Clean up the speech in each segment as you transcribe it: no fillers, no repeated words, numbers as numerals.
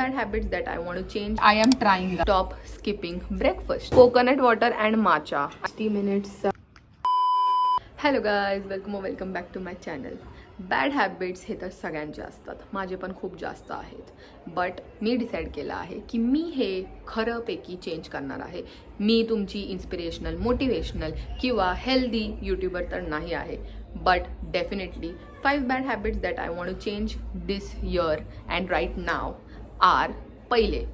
bad habits that I want to change. I am trying. Stop skipping breakfast. Coconut water and matcha. 60 minutes. Hello guys, welcome back to my channel. Bad habits हे तर सगळ्यांचे असतात, माझे पण खूप जास्त आहेत. बट मी डिसाईड केलं आहे की मी हे खरंपैकी चेंज करणार आहे. मी तुमची इन्स्पिरेशनल, मोटिवेशनल किंवा हेल्दी यूट्यूबर तर नाही आहे. But definitely 5 bad habits that I want to change this year and right now are. पहिले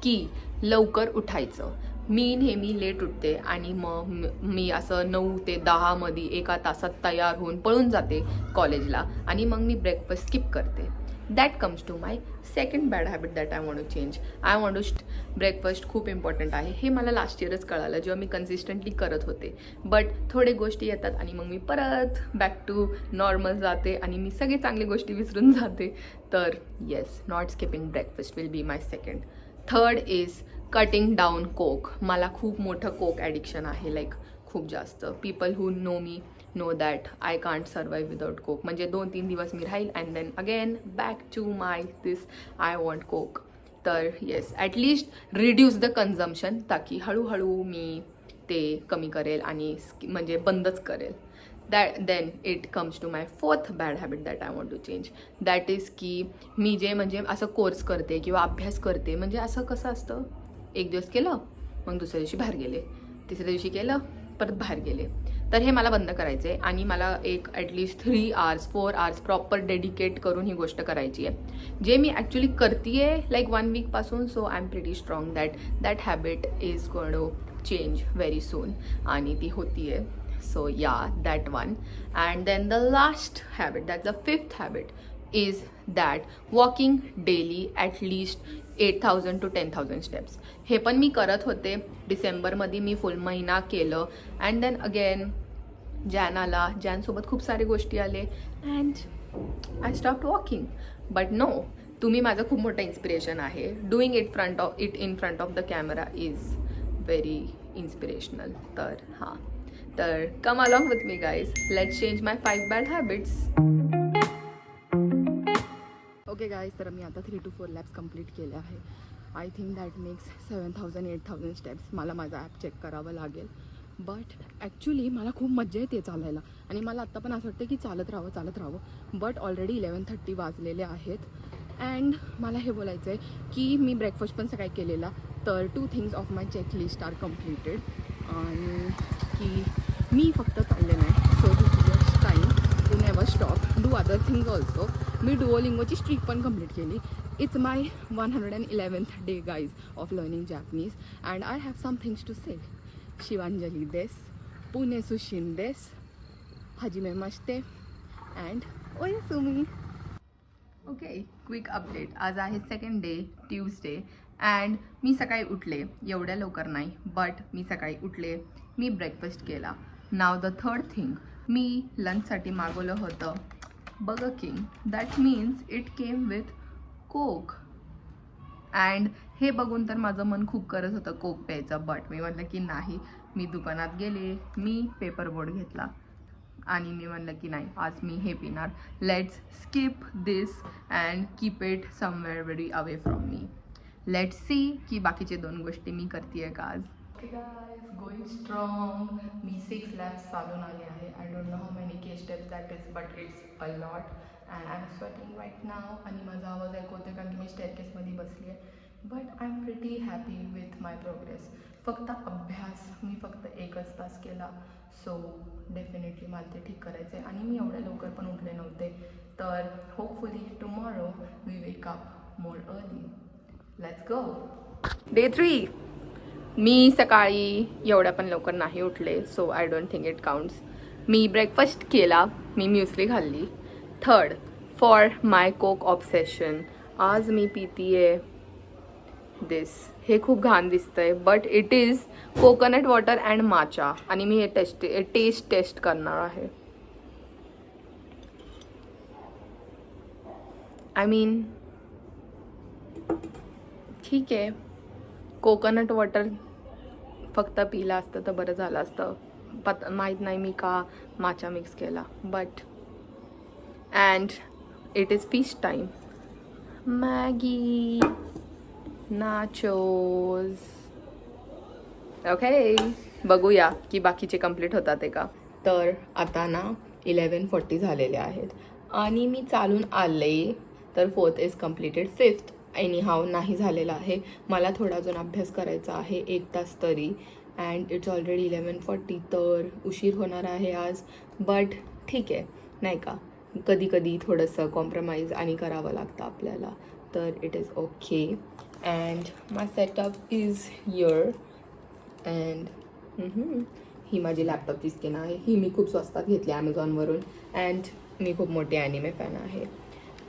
की लवकर उठायचं. मी नेहमी लेट उठते आणि मग मी असं 9 ते 10 मध्ये 1 तासात तयार होऊन पळून जाते कॉलेजला आणि मग मी ब्रेकफास्ट स्किप करते. That comes to my second bad habit that I want to change. I want to breakfast खूप इम्पॉर्टंट आहे. हे मला लास्ट इयरच कळालं जेव्हा मी कन्सिस्टंटली करत होते. बट थोडे गोष्टी येतात आणि मग मी परत बॅक टू नॉर्मल जाते आणि मी सगळे चांगले गोष्टी विसरून जाते. तर yes, not skipping breakfast will be my second. Third is cutting down coke. मला खूप मोठं कोक ॲडिक्शन आहे, लाईक खूप जास्त. People who know me know that I can't survive without coke. म्हणजे 2-3 दिवस मी राहील and then again back to my this I want coke. तर yes, at least reduce the consumption, ताकी हळूहळू मी ते कमी करेल आणि म्हणजे बंदच करेल. Then it comes to my fourth bad habit that I want to change. That is की मी जे म्हणजे असं कोर्स करते किंवा अभ्यास करते, म्हणजे असं कसं असतं, एक दिवस केलं मग दुसऱ्या दिवशी बाहेर गेले, तिसऱ्या दिवशी केलं परत बाहेर गेले. तर हे मला बंद करायचं आहे आणि मला एक at least 3 hours 4 hours proper dedicate करून ही गोष्ट करायची आहे, जे मी ॲक्च्युली करते आहे लाईक 1 weekपासून. So I am pretty strong that habit is going to change very soon आणि ती होती आहे. So yeah, that one. And then the last habit, that the 5th habit is that walking daily at least 8,000 to 10,000 steps. हे पण मी करत होते. डिसेंबरमध्ये मी फुल महिना केलं अँड देन अगेन जॅन आला, जॅनसोबत खूप सारे गोष्टी आले and I stop walking. But no, तुम्ही माझं खूप मोठं इन्स्पिरेशन आहे. Doing it in front of the camera is very inspirational. तर हां, तर come along with me guys, let's change my 5 bad habits. Okay guys, तर मी आता 3 to 4 लॅब्स कंप्लीट केले आहे. I think that makes 7,000-8,000 steps. मला माझा ॲप चेक करावं लागेल. बट ॲक्च्युली मला खूप मजा येते चालायला आणि मला आत्ता पण असं वाटतं की चालत राहावं. बट ऑलरेडी 11:30 वाजलेले आहेत अँड मला हे बोलायचं आहे की मी ब्रेकफास्ट पण सकाळी केलेला. तर 2 things of my checklist are completed आणि की मी फक्त चालले नाही. So this is your time to never stop, do other things also. मी डुओलिंगोची स्ट्रीक पण कंप्लीट केली. It's my 111th day guys of learning Japanese and I have some things to say. Shivanjali देस, पुणे सुशिन देस, हजिमे मस्ते अँड ओयसुमी. Okay, quick update. आज आहे सेकंड डे, ट्यूजडे अँड मी सकाळी उठले. एवढ्या लवकर नाही, बट मी सकाळी उठले, मी ब्रेकफास्ट केला. नाव द थर्ड थिंग, मी लंचसाठी मागवलं होतं burger king. That means it came with coke and हे बघून तर माझं मन खूप करत होतं कोक प्यायचं. बट मी म्हटलं की नाही. मी दुकानात गेले, मी पेपर बोट घेतला आणि मी म्हणलं की नाही, आज मी हे पिणार. Let's skip this and keep it somewhere very away from me. Let's see की बाकीचे 2 गोष्टी मी करते आहे का आज. Okay guys, going strong. मी 6 लॅब्स चालून आले आहे. I don't know how many k steps that is, but it's a lot and I am sweating right now. आणि माझा आवाज ऐकू होते कारण की मी स्टेअरकेसमध्ये बसली आहे. But I am pretty happy with my progress. फक्त अभ्यास मी फक्त 1च तास केला. सो डेफिनेटली मला ते ठीक करायचं आहे आणि मी एवढ्या लवकर पण उठले नव्हते. तर hopefully tomorrow we wake up more early. Let's go. Day 3. मी सकाळी एवढ्या पण लवकर नाही उठले. So I don't think it counts. मी ब्रेकफास्ट केला, मी म्युस्ली खाल्ली. Third, for my coke obsession, आज मी पितीये दिस. हे खूप घाण दिसतंय but it is coconut water and matcha आणि मी हे टेस्ट करणार आहे. आय मीन ठीक आहे, कोकोनट वॉटर फक्त पिलं असतं तर बरं झालं असतं. माहीत नाही मी का माचा मिक्स केला. But and it is fish time. Maggi. Nachos. Okay, बघूया की बाकीचे कंप्लीट होतात आहे का. तर आता ना 11:40 झालेले आहेत आणि मी चालून आले. तर 4th is completed, 5th any हाव नाही झालेला आहे. मला थोडा अजून अभ्यास करायचा आहे 1 तास तरी. अँड इट्स ऑलरेडी 11:40, तर उशीर होणार आहे आज. बट ठीक आहे नाही का, कधी कधी थोडंसं कॉम्प्रोमाइज आणि करावं लागतं आपल्याला. तर it is okay. And my setup is here. And he माझी लॅपटॉपची स्किन आहे. ही मी खूप स्वस्तात घेतली ॲमेझॉनवरून. अँड मी खूप मोठी ॲनिमे फॅन आहे.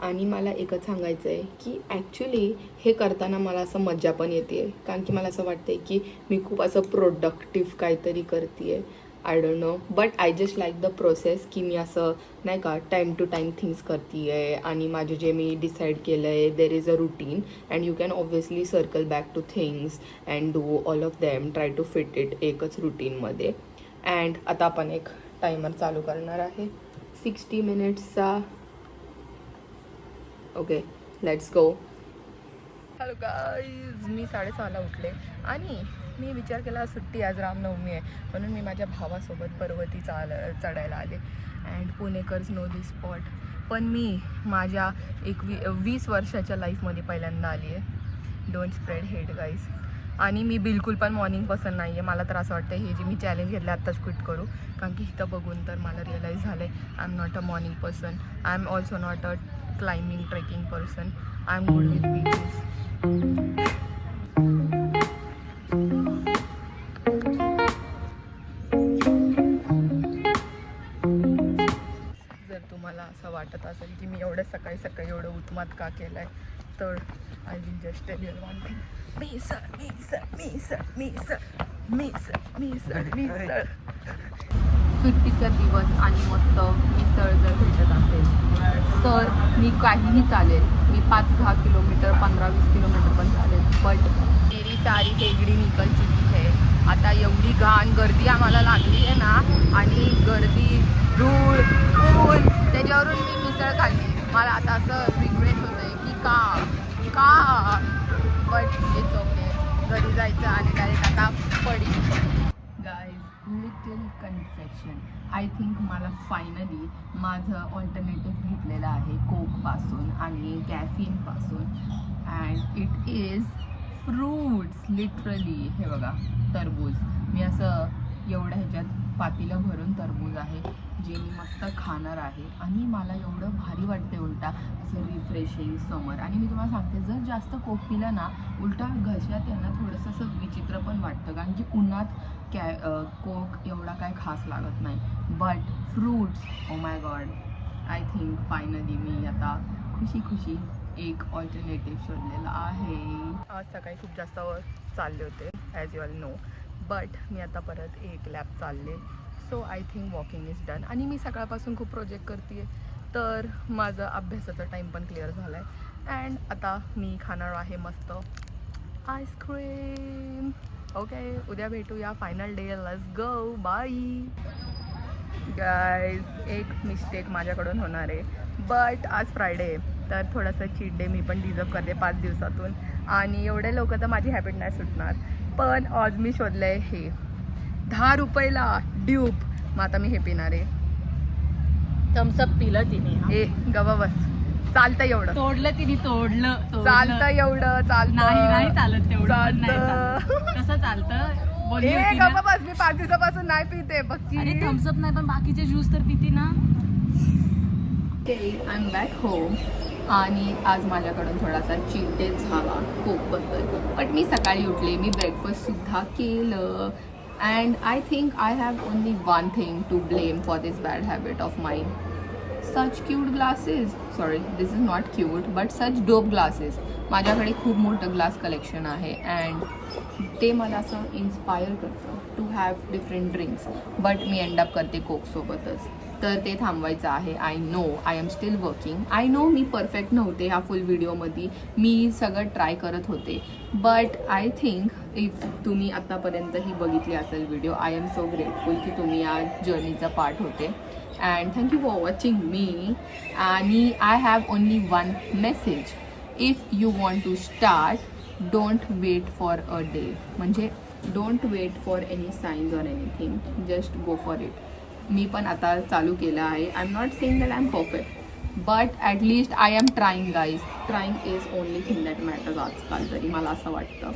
आणि मला एकच सांगायचं आहे की ॲक्च्युली हे करताना मला असं मजा पण येते आहे, कारण की मला असं वाटतं आहे की मी खूप असं प्रोडक्टिव्ह काहीतरी करते आहे. I don't no, but I just like the process की मी असं नाही का टाईम टू टाईम थिंग्स करते आहे. आणि माझे जे मी डिसाईड केलं आहे there is a routine and you can obviously circle back to things and do all of them, try to fit it एकच रुटीनमध्ये. अँड आता आपण एक टायमर चालू करणार आहे 60 मिनिट्सचा. Okay, let's go. Hello guys, मी 6:30ला उठले आणि मी विचार केला सुट्टी, आज रामनवमी आहे म्हणून मी माझ्या भावासोबत पर्वती चढायला आले. And Punekars know this spot. पण मी माझ्या 20 वर्षाच्या लाईफमध्ये पहिल्यांदा आली आहे. Don't spread hate guys. आणि मी बिलकुल पण मॉर्निंग पर्सन नाही आहे. मला तर असं वाटतं हे जे मी चॅलेंज घेतलं आत्ताच क्विट करू, कारण की इथं बघून तर मला रिअलाईज झालं आहे I am not a morning person. I am also not a climbing trekking person. I'm good with beaches. जर तुम्हाला असं वाटत असेल की मी एवढं सकाळी सकाळी एवढं उत्मात का केलंय, तर I will just tell you one thing. Misal सुट्टीचा दिवस आणि मस्त मिसळ जर भेटत असेल तर मी काहीही चालेल. मी 5-10 किलोमीटर 15-20 किलोमीटर पण चालेल. बट मेरी सारी टेगडी निकल चुकी है. आता एवढी घाण गर्दी आम्हाला लागली आहे ना, आणि गर्दी, धूळ, ऊन, त्याच्यावरून मी मिसळ खाल्ली. मला आता असं रिग्रेट होतं आहे की का. But it's okay. घरी जायचं आणि डायरेक्ट आता पडी. लिटिल कन्फेशन, आय थिंक मला फायनली माझं ऑल्टरनेटिव्ह भेटलेलं आहे कोकपासून आणि कॅफिनपासून. And it is fruits. Literally हे बघा, टरबूज. मी असं एवढ्या ह्याच्यात पातीलं भरून टरबूज आहे जे मी मस्त खाणार आहे. आणि मला एवढं भारी वाटते उलटा असं रिफ्रेशिंग समर. आणि मी तुम्हाला सांगते, जर जास्त कोक पिलं ना उलटा घशात यांना थोडंसं असं विचित्र पण वाटतं, कारण की उन्हात कोक एवढा काय खास लागत नाही. But fruits, oh my god, I think finally मी आता खुशी एक ऑल्टरनेटिव्ह शोधलेला आहे. आज सकाळी खूप जास्त चालले होते as you all know, but मी आता परत एक लॅब चालले. So I think walking is done. आणि मी सकाळपासून खूप प्रोजेक्ट करते, तर माझं अभ्यासाचा टाईम पण क्लिअर झाला आहे. अँड आता मी खाणार आहे मस्त आईस्क्रीम. ओके, उद्या भेटूया final day. Let's go, bye guys. एक मिस्टेक माझ्याकडून होणार आहे, बट आज फ्रायडे आहे तर थोडंसं चीट डे मी पण डिझर्व करते 5 दिवसातून. आणि एवढे लोक तर माझी हॅबिट नाही सुटणार. पण आज मी शोधलं आहे हे 10 रुपयाला ड्यूब. मग आता मी हे पिणार आहे. थम्सअप पिलं तिने. ए गवा बस, चालतं एवढं. तोडलं तिने, तोडलं. चालतं एवढं, चालतं. नाही चालत तेवढं. कसं चालतं? ए गवा बस, मी 5 दिवसापासून नाही पिते बघ. अरे थम्सअप नाही पण बाकीचे ज्यूस तर पिते ना. I am back home. आणि आज माझ्याकडून थोडासा चीट डे झाला कोकबद्दल. बट मी सकाळी उठले, मी ब्रेकफास्टसुद्धा केलं. And I think I have only one thing to blame for this bad habit of mine. Such cute glasses, sorry this is not cute but such dope glasses. माझ्याकडे खूप मोठं glass collection आहे and ते मला असं inspire करतं to have different drinks. But मी end up करते कोकसोबतच. तर ते थांबवायचं आहे. I know I am still working. I know मी परफेक्ट नव्हते ह्या फुल व्हिडिओमध्ये. मी सगळं ट्राय करत होते. बट आय थिंक इफ तुम्ही आत्तापर्यंत ही बघितली असेल video, I am so grateful की तुम्ही या जर्नीचा पार्ट होते. And thank you for watching me. आणि I have only one message. If you want to start don't wait for a day, म्हणजे don't wait for any signs or anything, just go for it. मी पण आता चालू केलं आहे. I am not saying that I am perfect, but at least I am trying guys. Trying is only thing that matters आजकाल तरी मला असं वाटतं.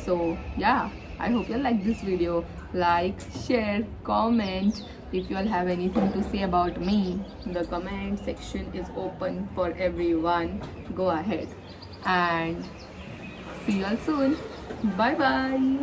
सो या, I hope you like this video. Like, share, comment. If you all have anything to say about me, the comment section is open for everyone. Go ahead and see you all soon. Bye bye.